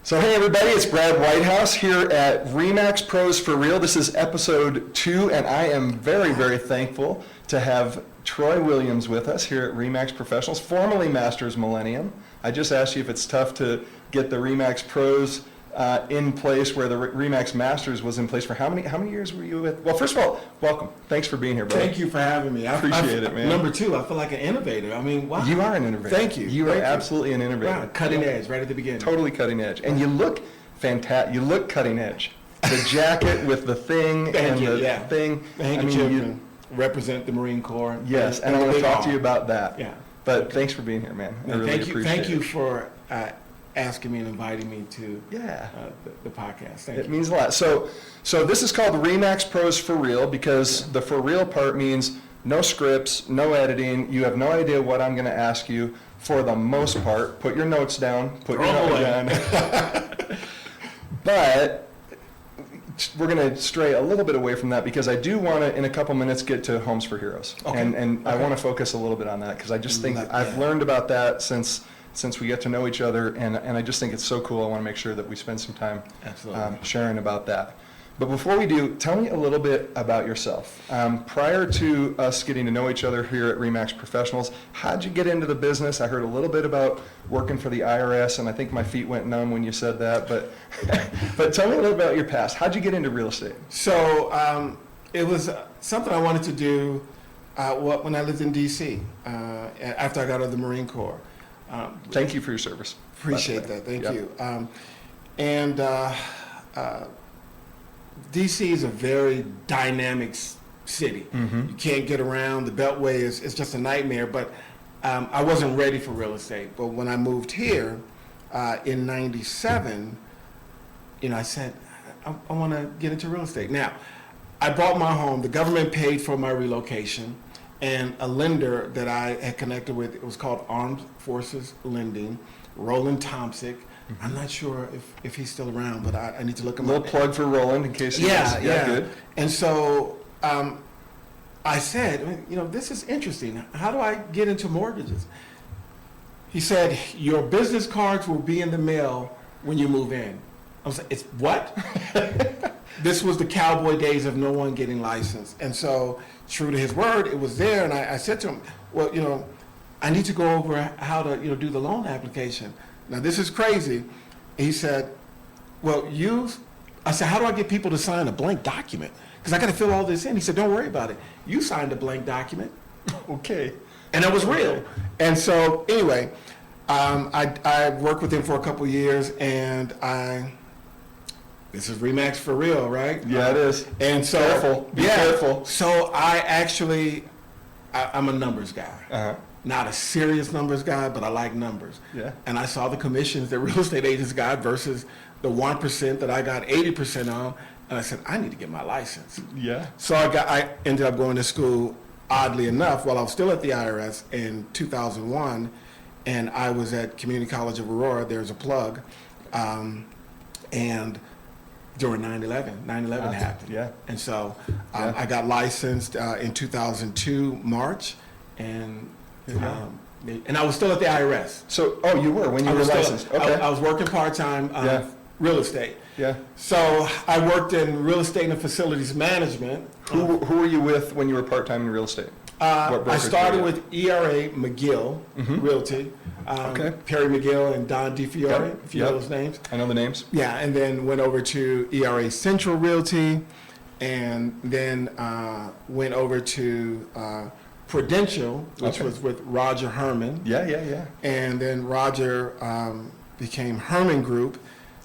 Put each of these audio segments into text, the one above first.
So hey everybody, it's Brad Whitehouse here at RE/MAX Pros for Real. This is episode 2, and I am very, very thankful to have Troy Williams with us here at RE/MAX Professionals, formerly Masters Millennium. I just asked you if it's tough to get the RE/MAX Pros in place where the RE/MAX Masters was in place for how many years were you with? Well, first of all, welcome. Thanks for being here, brother. Thank you for having me. Appreciate it, man. Number 2, I feel like an innovator. I mean, wow. You are an innovator. Thank you. You are absolutely an innovator. Wow, cutting edge right at the beginning. Totally cutting edge. And you look fantastic. You look cutting edge. The jacket with the thing Thank and you, the yeah. thing. The handkerchief and represent the Marine Corps. Yes, and I want to talk to you about that. Yeah. But thanks for being here, man. I really appreciate it. Thank you for asking me and inviting me to Yeah. the podcast. Thank It you. means a lot. So this is called the RE/MAX Pros for Real because the for real part means no scripts, no editing. You have no idea what I'm going to ask you for the most part. Put your notes down. Put your notes down. But we're going to stray a little bit away from that because I do want to, in a couple minutes, get to Homes for Heroes. Okay. And I want to focus a little bit on that because I just think Love I've that. learned about that since we get to know each other, and I just think it's so cool. I want to make sure that we spend some time Absolutely. sharing about that. But before we do, tell me a little bit about yourself. Prior to us getting to know each other here at RE/MAX Professionals, how'd you get into the business? I heard a little bit about working for the IRS, and I think my feet went numb when you said that. But but tell me a little about your past. How'd you get into real estate? So it was something I wanted to do when I lived in D.C. After I got out of the Marine Corps. Thank you for your service. Appreciate by the way. that. Thank Yep. you. DC is a very dynamic city. Mhm. You can't get around. The Beltway is just a nightmare. But I wasn't ready for real estate. But when I moved here in '97, I said, I want to get into real estate. Now, I bought my home. The government paid for my relocation. And a lender that I had connected with, it was called Armed Forces Lending, Roland Tomsick. I'm not sure if he's still around, but I need to look him A little up. plug for Roland in case he is. Yeah. Good. And so I said, this is interesting. How do I get into mortgages? He said, your business cards will be in the mail when you move in. I was like, it's what? This was the cowboy days of no one getting licensed. And so, true to his word, it was there. And I said to him, well, I need to go over how to, do the loan application. Now, this is crazy. He said, I said, how do I get people to sign a blank document? Because I got to fill all this in. He said, don't worry about it. You signed a blank document. Okay. And it was real. And so, anyway, I worked with him for a couple years, and this is RE/MAX for real, right? Yeah, it is. And so, Careful. Be careful. So I'm a numbers guy. Uh-huh. Not a serious numbers guy, but I like numbers. Yeah. And I saw the commissions that real estate agents got versus the 1% that I got 80% on, and I said, I need to get my license. Yeah. So I ended up going to school, oddly enough, while I was still at the IRS in 2001, and I was at Community College of Aurora. There's a plug. And during 9/11 happened. Yeah. And so Yeah. I got licensed in 2002, March, and I was still at the IRS. So, you were when you I were was still- licensed. Okay. I was working part-time Yeah. real estate. Yeah. So I worked in real estate and facilities management. Who were you with when you were part-time in real estate? What I brokerage started were you with ERA McGill Realty, Okay. Perry McGill and Don DiFiore, Yep. if you know those names. I know the names. Yeah, and then went over to ERA Central Realty, and then went over to Prudential, which Okay. was with Roger Herman. Yeah. And then Roger became Herman Group,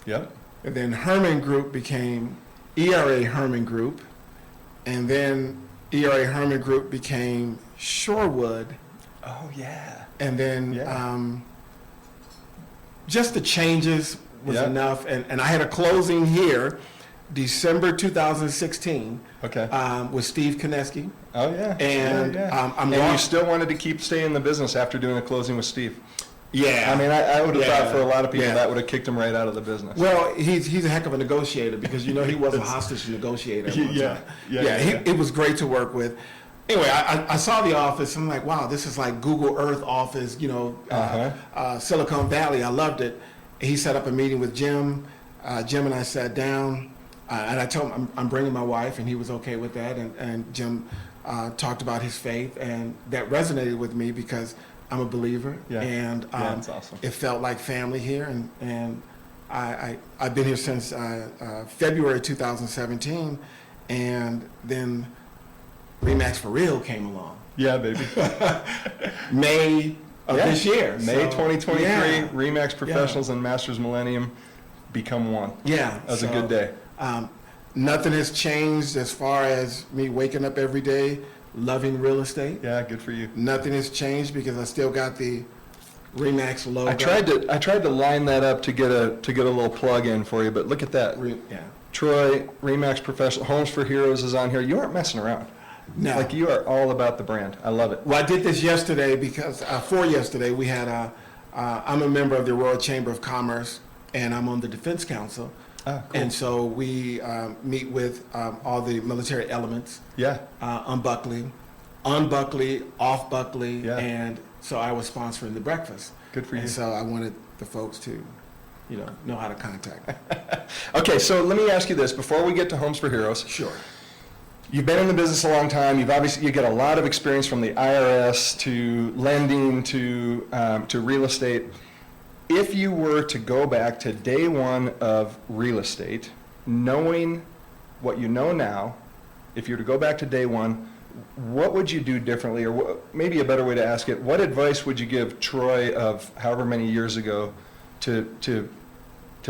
Yep. and then Herman Group became ERA Herman Group, and then ERA Herman Group became Shorewood, Oh, yeah. and then Yeah. just the changes was Yeah. enough, and I had a closing here, December 2016, Okay. with Steve Koneski, Oh, yeah. and Yeah. I'm And you lost. still wanted to stay in the business after doing a closing with Steve. Yeah. I mean, I would have Yeah. thought for a lot of people Yeah. that would have kicked him right out of the business. Well, he's a heck of a negotiator because he was a hostage negotiator. At one Yeah. time. Yeah. It was great to work with. Anyway, I saw the office. I'm like, wow, this is like Google Earth office, Uh-huh. Silicon Valley. I loved it. he set up a meeting with Jim. Jim and I sat down, and I told him I'm bringing my wife, and he was okay with that. And Jim talked about his faith, and that resonated with me because I'm a believer, Yeah. and Yeah, that's awesome. it felt like family here. And I've been here since February 2017, and then Remax for Real came along. Yeah, baby. May of Yeah. this year. May So, 2023, yeah. Remax Professionals and Masters Millennium become one. Yeah. That was a so, good day. Nothing has changed as far as me waking up every day, loving real estate. Yeah, good for you. Nothing has changed because I still got the Remax logo. I tried to line that up to get a little plug in for you, but look at that. Yeah. Troy, Remax Professional, Homes for Heroes is on here. You aren't messing around. No. Like, you are all about the brand. I love it. Well, I did this yesterday because for yesterday we had I'm a member of the Royal Chamber of Commerce, and I'm on the Defense Council. Ah, cool. And so we meet with all the military elements Yeah, on Buckley, off Buckley, Yeah. and so I was sponsoring the breakfast. good for you. And so I wanted the folks to, know how to contact me. Okay, so let me ask you this before we get to Homes for Heroes. Sure. You've been in the business a long time. You get a lot of experience from the IRS to lending to real estate. If you were to go back to day one of real estate, knowing what you know now, if you were to go back to day one, what would you do differently? Or maybe a better way to ask it, what advice would you give Troy of however many years ago to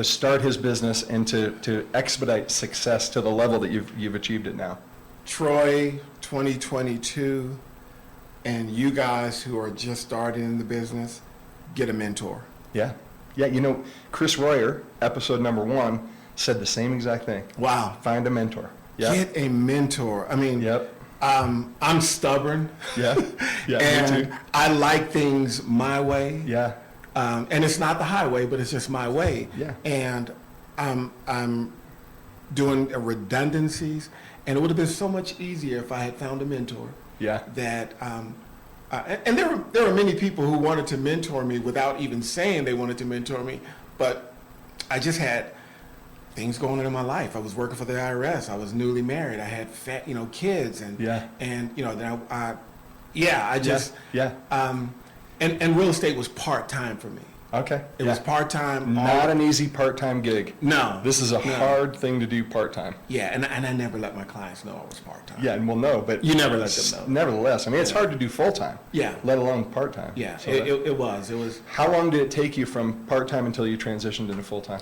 start his business and to expedite success to the level that you've achieved it now? Troy 2022, and you guys who are just starting in the business, get a mentor. Yeah. Yeah, Chris Royer, episode number 1, said the same exact thing. Wow. Find a mentor. Yeah. Get a mentor. I mean, Yep. I'm stubborn. Yeah. Yeah, and me too. I like things my way. Yeah. And it's not the highway, but it's just my way. Yeah. And I'm doing redundancies, and it would have been so much easier if I had found a mentor. Yeah. That and there were many people who wanted to mentor me without even saying they wanted to mentor me, but I just had things going on in my life. I was working for the IRS. I was newly married. I had kids, and Yeah. and then I just Yeah. and real estate was part-time for me. Okay. It was part-time. Not an easy part-time gig. No. This is a No. hard thing to do part-time. Yeah, and I never let my clients know I was part-time. Yeah, and we'll know, but You never let them know. Nevertheless, I mean, it's Yeah. hard to do full-time. Yeah. Let alone part-time. Yeah, So it was. how long did it take you from part-time until you transitioned into full-time?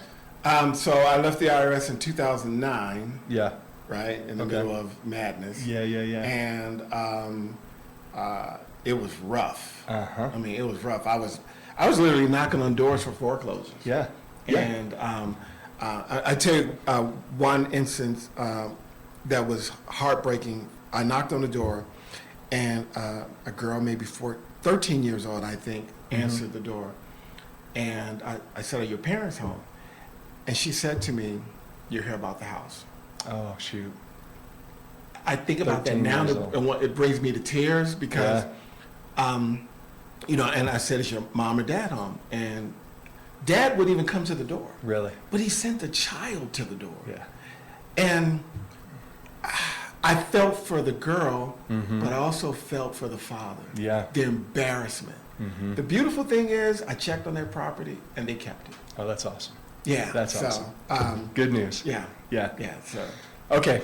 So I left the IRS in 2009, Yeah. right, in the Okay. middle of madness. Yeah. And it was rough. Uh-huh. I mean, it was rough. I was literally knocking on doors for foreclosures. Yeah. Yeah. And I tell you one instance that was heartbreaking. I knocked on the door, and a girl, maybe 13 years old, I think, answered the door. And I said, "Are your parents home?" And she said to me, "You're here about the house." Oh, shoot. I think about that 13 now, years old. and it brings me to tears because, and I said, "Is your mom or dad home?" And Dad wouldn't even come to the door, Really? but he sent the child to the door. Yeah. And I felt for the girl, Mhm. but I also felt for the father. Yeah. The embarrassment. Mhm. The beautiful thing is, I checked on their property and they kept it. Oh, that's awesome. Yeah. That's so, awesome. Good news. Yeah. Yeah. Yeah. So. Okay.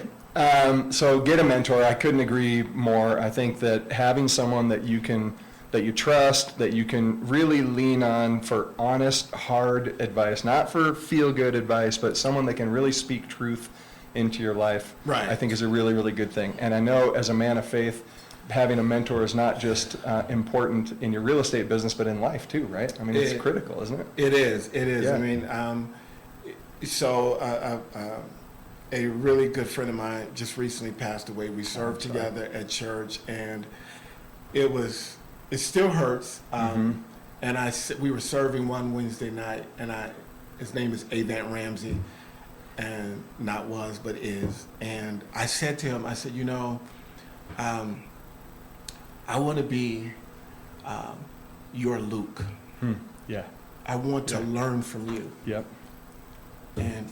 So get a mentor. I couldn't agree more. I think that having someone that you trust, that you can really lean on for honest, hard advice, not for feel-good advice, but someone that can really speak truth into your life, Right. I think is a really, really good thing. And I know as a man of faith, having a mentor is not just important in your real estate business, but in life too, right? I mean, it's critical, isn't it? It is. It is. Yeah. I mean, a really good friend of mine just recently passed away. We served sorry. together at church, and it still hurts. And we were serving one Wednesday night, and his name is Avant Ramsey, and not was, but is. And I said to him, I said, I want to be your Luke. Yeah. I want to Yeah. learn from you. Yep. And,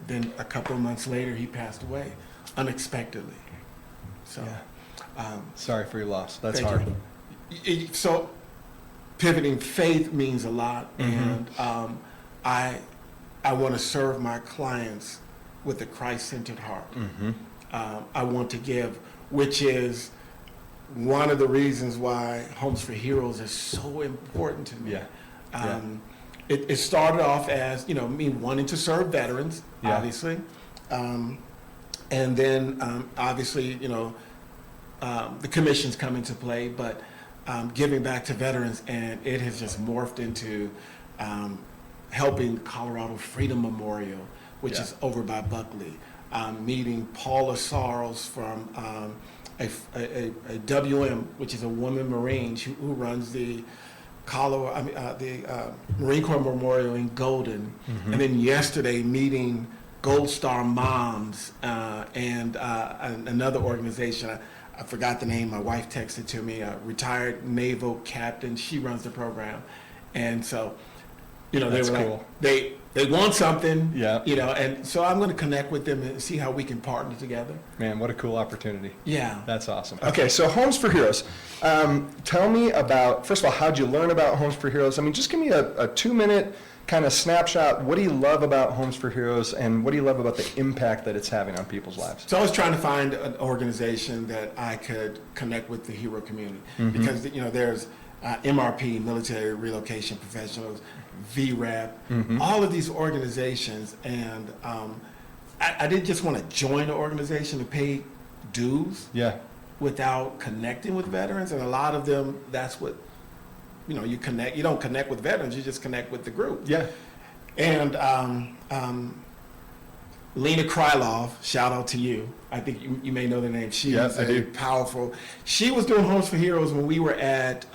then a couple of months later, he passed away unexpectedly. So, Yeah. Sorry for your loss. That's thank hard. you. So, pivoting faith means a lot, Mhm. and I want to serve my clients with a Christ-centered heart. Mm-hmm. I want to give, which is one of the reasons why Homes for Heroes is so important to me. Yeah. Yeah. It started off as, me wanting to serve veterans, Yeah. obviously. And then, obviously, the commissions come into play, but giving back to veterans, and it has just morphed into helping Colorado Freedom Memorial, which Yeah. is over by Buckley, meeting Paula Sarles from a WM, which is a woman Marine who runs the Marine Corps Memorial in Golden, Mhm. and then yesterday meeting Gold Star Moms and another organization. I forgot the name. My wife texted to me. A retired naval captain. She runs the program, and so they That's were cool. like they want something. Yeah. And so I'm going to connect with them and see how we can partner together. Man, what a cool opportunity. Yeah. That's awesome. Okay, so Homes for Heroes. Tell me about, first of all, how'd you learn about Homes for Heroes? I mean, just give me a 2-minute kind of snapshot. What do you love about Homes for Heroes, and what do you love about the impact that it's having on people's lives? So I was trying to find an organization that I could connect with the hero community, Mhm. because there's MRP, Military Relocation Professionals, VRAP, Mhm. all of these organizations, and I didn't just want to join the organization to pay dues Yeah. without connecting with veterans, and a lot of them, that's what you connect. You don't connect with veterans; you just connect with the group. Yeah. And Lena Krylov, shout out to you. I think you may know the name. She's Yes, I do. powerful. She was doing Homes for Heroes when we were at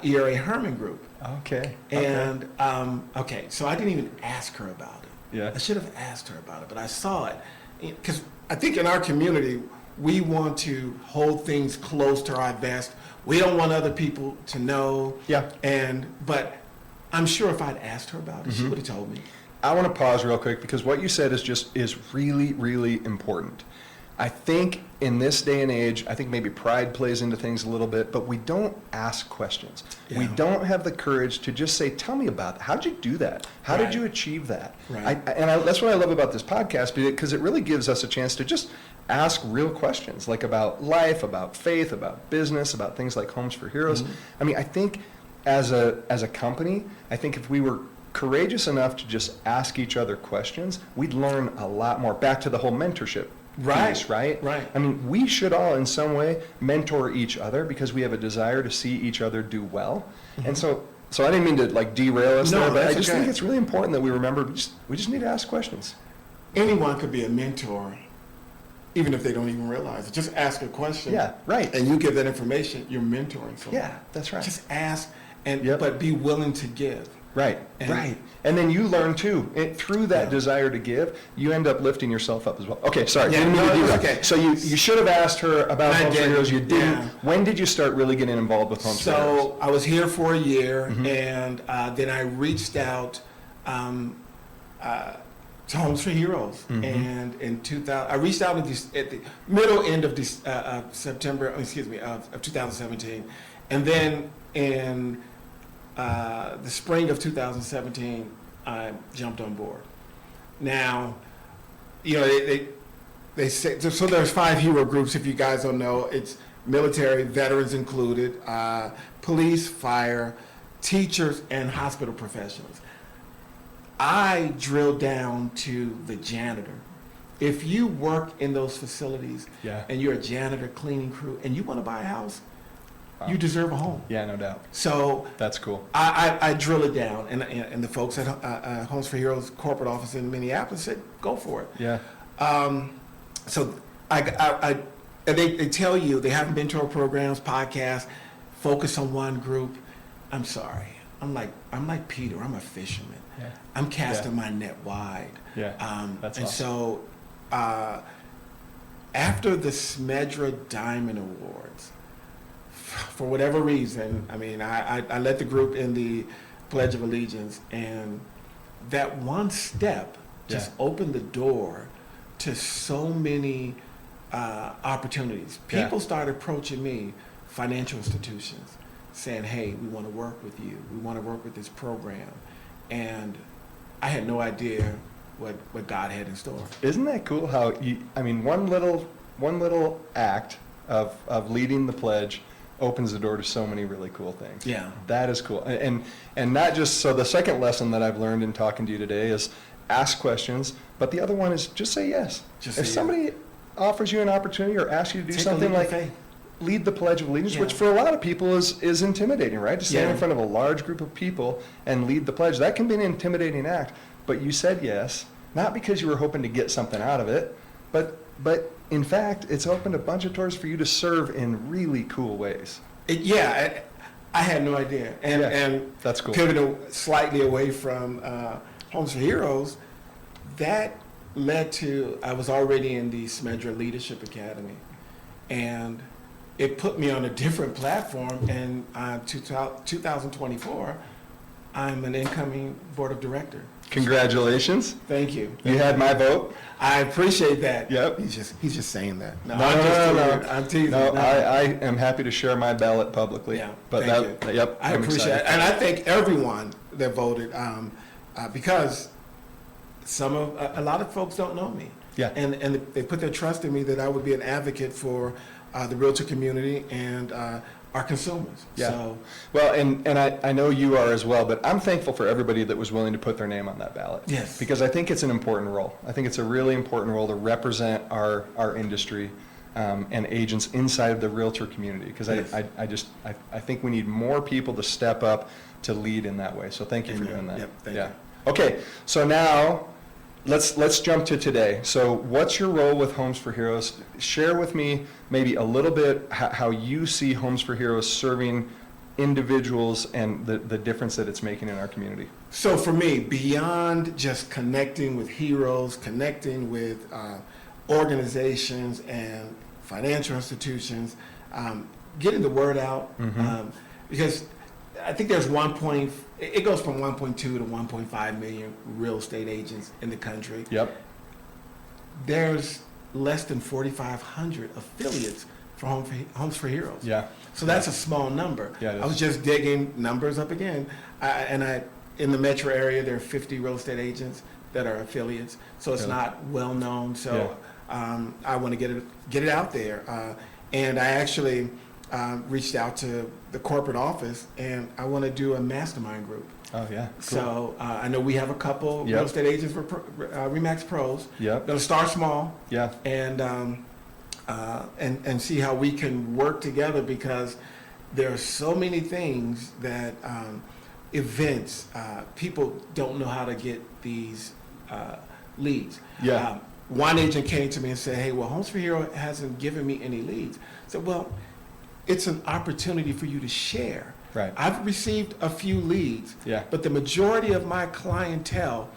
ERA Herman Group. Okay. And so I didn't even ask her about it. Yeah. I should have asked her about it, but I saw it because I think in our community we want to hold things close to our vest. We don't want other people to know. Yeah. But I'm sure if I'd asked her about it, she Mhm. would have told me. I want to pause real quick because what you said is really, really important. I think in this day and age, I think maybe pride plays into things a little bit, but we don't ask questions. We Yeah. don't have the courage to just say, tell me about it. How'd you do that? How did Right. you achieve that? Right. That's what I love about this podcast, because it really gives us a chance to just ask real questions, like about life, about faith, about business, about things like Homes for Heroes. Mhm. I mean, I think as a company, I think if we were courageous enough to just ask each other questions, we'd learn a lot more. Back to the whole mentorship piece, right? Right. I mean, we should all in some way mentor each other because we have a desire to see each other do well. And so I didn't mean to like derail us No, there, but I that's just okay. think it's really important that we remember we just need to ask questions. Anyone could be a mentor, even if they don't even realize it. Just ask a question. Yeah, right. And you give that information, you're mentoring someone. Yeah, that's right. Just ask, Yep. but be willing to give. Right, And- right. And then you learn too. Through that Yeah. desire to give, you end up lifting yourself up as well. Okay, sorry. Yeah, didn't mean to no, do it's that. okay. So you should have asked her about I Homes for didn't, Heroes. You didn't. yeah. When did you start really getting involved with Homes for Heroes? So I was here for a year, Mhm. and then I reached out to Homes for Heroes. Mhm. And in 2000, I reached out at the middle end of September, of 2017. And then in the spring of 2017, I jumped on board. Now, they say, so there's 5 hero groups, if you guys don't know. It's military, veterans included, police, fire, teachers, and hospital professionals. I drill down to the janitor. If you work in those facilities Yeah. and you're a janitor, cleaning crew, and you want to buy a house, Wow. you deserve a home. Yeah, no doubt. So That's cool. I drill it down, and the folks at Homes for Heroes corporate office in Minneapolis said, go for it. Yeah. So and they tell you they have mentor programs, podcasts, focus on one group. I'm sorry. I'm like Peter. I'm a fisherman. Yeah. I'm casting Yeah. my net wide. Yeah. That's and awesome. so after the Smedra Diamond Awards, for whatever reason, I mean, I led the group in the Pledge of Allegiance, and that one step just Yeah. opened the door to so many opportunities. Yeah. People started approaching me, financial institutions, saying, hey, we want to work with you. We want to work with this program. And I had no idea what God had in store. Isn't that cool how one little act of leading the pledge opens the door to so many really cool things. Yeah. That is cool. And not just, so the second lesson that I've learned in talking to you today is ask questions, but the other one is just say yes. Just If say somebody offers you an opportunity or asks you to do Take a something leap of like faith. lead the Pledge of Allegiance, Yeah. which for a lot of people is intimidating, right? To stand Yeah. in front of a large group of people and lead the pledge, that can be an intimidating act. But you said yes, not because you were hoping to get something out of it, but in fact, it's opened a bunch of doors for you to serve in really cool ways. I had no idea. Yeah, And that's cool. pivoting slightly away from Homes for Heroes, that led to, I was already in the Smedra Leadership Academy. And it put me on a different platform. And 2024, I'm an incoming board of director. Congratulations. Thank you. You had my vote. I appreciate that. Yep. He's just saying that. No, I'm just no. teasing. I'm teasing. No, No. I am happy to share my ballot publicly. Yeah, But thank you. yep. I I'm appreciate it. excited. And I thank everyone that voted because a lot of folks don't know me. Yeah. And they put their trust in me that I would be an advocate for the realtor community and our consumers. Yeah. So, Well, and I know you are as well, but I'm thankful for everybody that was willing to put their name on that ballot. Yes. Because I think it's an important role. I think it's a really important role to represent our industry and agents inside of the realtor community. Because Yes. I think we need more people to step up to lead in that way. So thank you for Amen. doing that. Yep, thank Yeah. you. Okay, so now let's jump to today. So what's your role with Homes for Heroes? Share with me maybe a little bit how you see Homes for Heroes serving individuals and the difference that it's making in our community. So for me, beyond just connecting with heroes, connecting with organizations and financial institutions, getting the word out, because I think there's it goes from 1.2 to 1.5 million real estate agents in the country. Yep. There's less than 4,500 affiliates for Homes for Heroes. Yeah. So that's a small number. Yeah, it is. I was just digging numbers up again, in the metro area, there are 50 real estate agents that are affiliates, so it's Really? not well known. So I want to get it out there, and I actually reached out to the corporate office, and I want to do a mastermind group. Oh, yeah. Cool. So I know we have a couple Yep. real estate agents for Remax Pros. Yep. Gonna start small Yeah. and see how we can work together, because there are so many things that events, people don't know how to get these leads. Yeah. One agent came to me and said, hey, well, Homes for Hero hasn't given me any leads. I said, well, it's an opportunity for you to share. Right. I've received a few leads, Yeah. but the majority of my clientele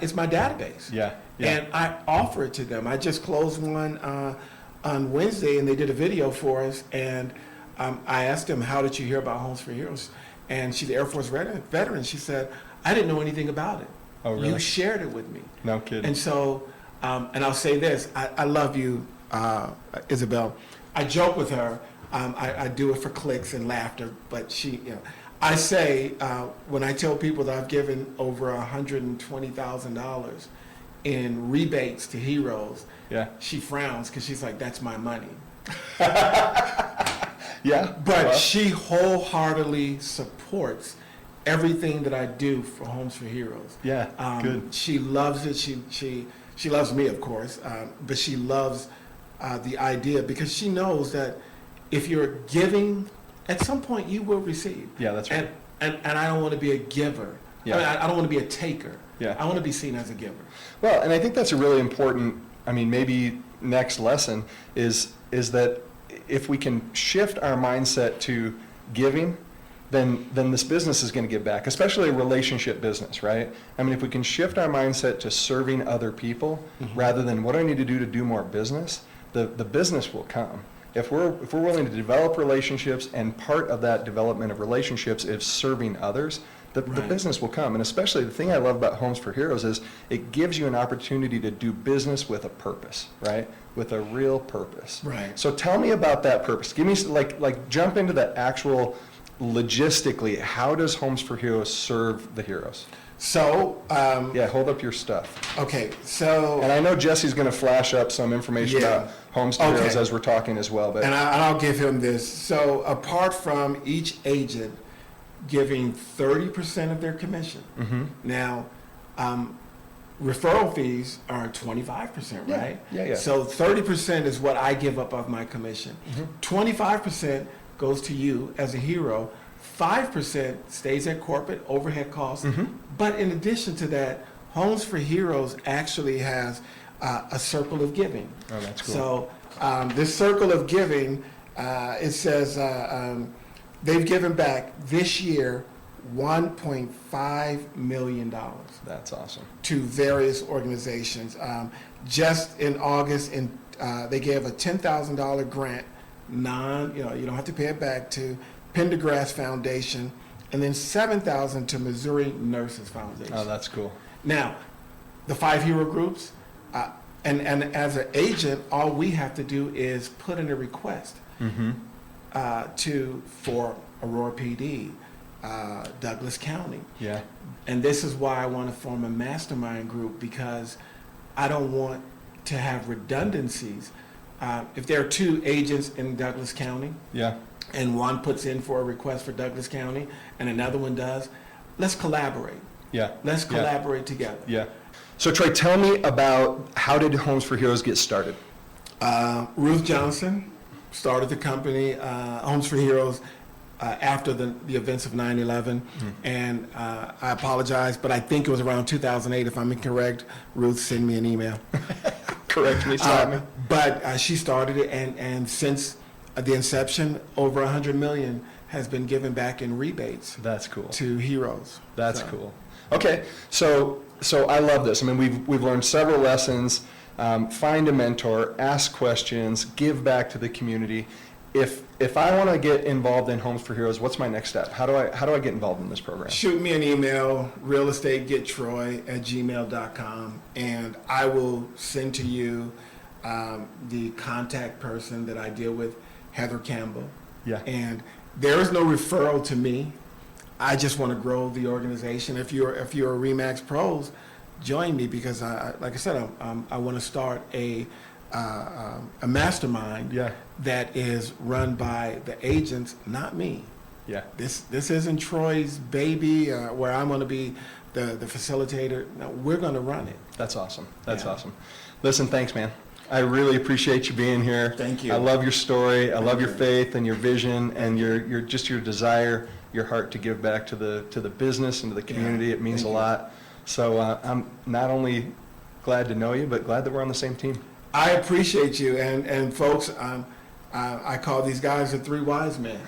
is my database. Yeah. Yeah. And I offer it to them. I just closed one on Wednesday, and they did a video for us. And I asked them, how did you hear about Homes for Heroes? And she's an Air Force veteran. She said, I didn't know anything about it. Oh, really? You shared it with me. No kidding. And so, and I'll say this, I love you, Isabel. I joke with her. I do it for clicks and laughter, but I say, when I tell people that I've given over $120,000 in rebates to heroes, Yeah. she frowns because she's like, that's my money. Yeah. But Well, she wholeheartedly supports everything that I do for Homes for Heroes. Yeah. Good. She loves it. She loves me, of course, but she loves the idea, because she knows that if you're giving, at some point you will receive. Yeah, that's right. And I don't want to be a giver. Yeah. I don't want to be a taker. Yeah. I want to be seen as a giver. Well, and I think that's a really important, maybe next lesson is that if we can shift our mindset to giving, then this business is going to give back, especially a relationship business, right? If we can shift our mindset to serving other people rather than what do I need to do more business, the business will come. If we're willing to develop relationships, and part of that development of relationships is serving others, the Right. business will come. And especially the thing I love about Homes for Heroes is it gives you an opportunity to do business with a purpose, right? With a real purpose. Right. So tell me about that purpose. Give me, like jump into the actual, logistically, how does Homes for Heroes serve the heroes? So, Yeah, hold up your stuff. okay, so. And I know Jesse's going to flash up some information Yeah. about Homes for Heroes Okay. as we're talking as well, but. And I'll give him this. So apart from each agent giving 30% of their commission, Mhm. now, referral fees are 25%, Yeah, right? yeah. So 30% is what I give up of my commission. Mhm. 25% goes to you as a hero. 5% stays at corporate overhead costs. Mhm. But in addition to that, Homes for Heroes actually has a circle of giving. Oh, that's cool. So this circle of giving, it says they've given back this year $1.5 million That's awesome. to various organizations. Just in August, they gave a $10,000 grant, you don't have to pay it back, to Pendergrass Foundation, and then $7,000 to Missouri Nurses Foundation. Oh, that's cool. Now, the 5 hero groups, and as an agent, all we have to do is put in a request Mm-hmm. for Aurora PD, Douglas County. Yeah. And this is why I want to form a mastermind group, because I don't want to have redundancies. If there are 2 agents in Douglas County, Yeah. and one puts in for a request for Douglas County, and another one does, let's collaborate. Yeah. Let's Yeah. collaborate together. Yeah. So Troy, tell me about how did Homes for Heroes get started? Ruth Johnson started the company, Homes for Heroes, after the events of 9/11. And I apologize, but I think it was around 2008, if I'm incorrect. Ruth, send me an email. Correct me, stop me. But she started it, and since the inception, over $100 million has been given back in rebates That's cool. to heroes. That's So- cool. Okay, so I love this. I mean, we've learned several lessons. Find a mentor, ask questions, give back to the community. If I want to get involved in Homes for Heroes, what's my next step? How do I get involved in this program? Shoot me an email, realestategettroy@gmail.com, and I will send to you the contact person that I deal with, Heather Campbell. Yeah. And there is no referral to me. I just want to grow the organization. If you're a Remax Pros, join me, because like I said, I want to start a mastermind Yeah. that is run by the agents, not me. Yeah. This isn't Troy's baby, where I'm going to be the facilitator. No, we're going to run it. That's awesome. That's Yeah. awesome. Listen, thanks, man. I really appreciate you being here. Thank you. I love your story. I love your you. faith and your vision and your desire, your heart to give back to the business and to the community. Yeah. It means Thank a you. lot. So I'm not only glad to know you, but glad that we're on the same team. I appreciate you, and folks, I call these guys the 3 wise men.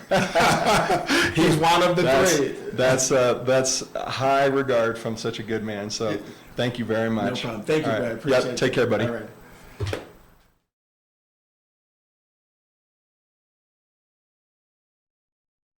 He's one of the 3. That's high regard from such a good man. So thank you very No much. problem. Thank you, All Brad. right. Appreciate Yep. it. Take care, buddy. All right.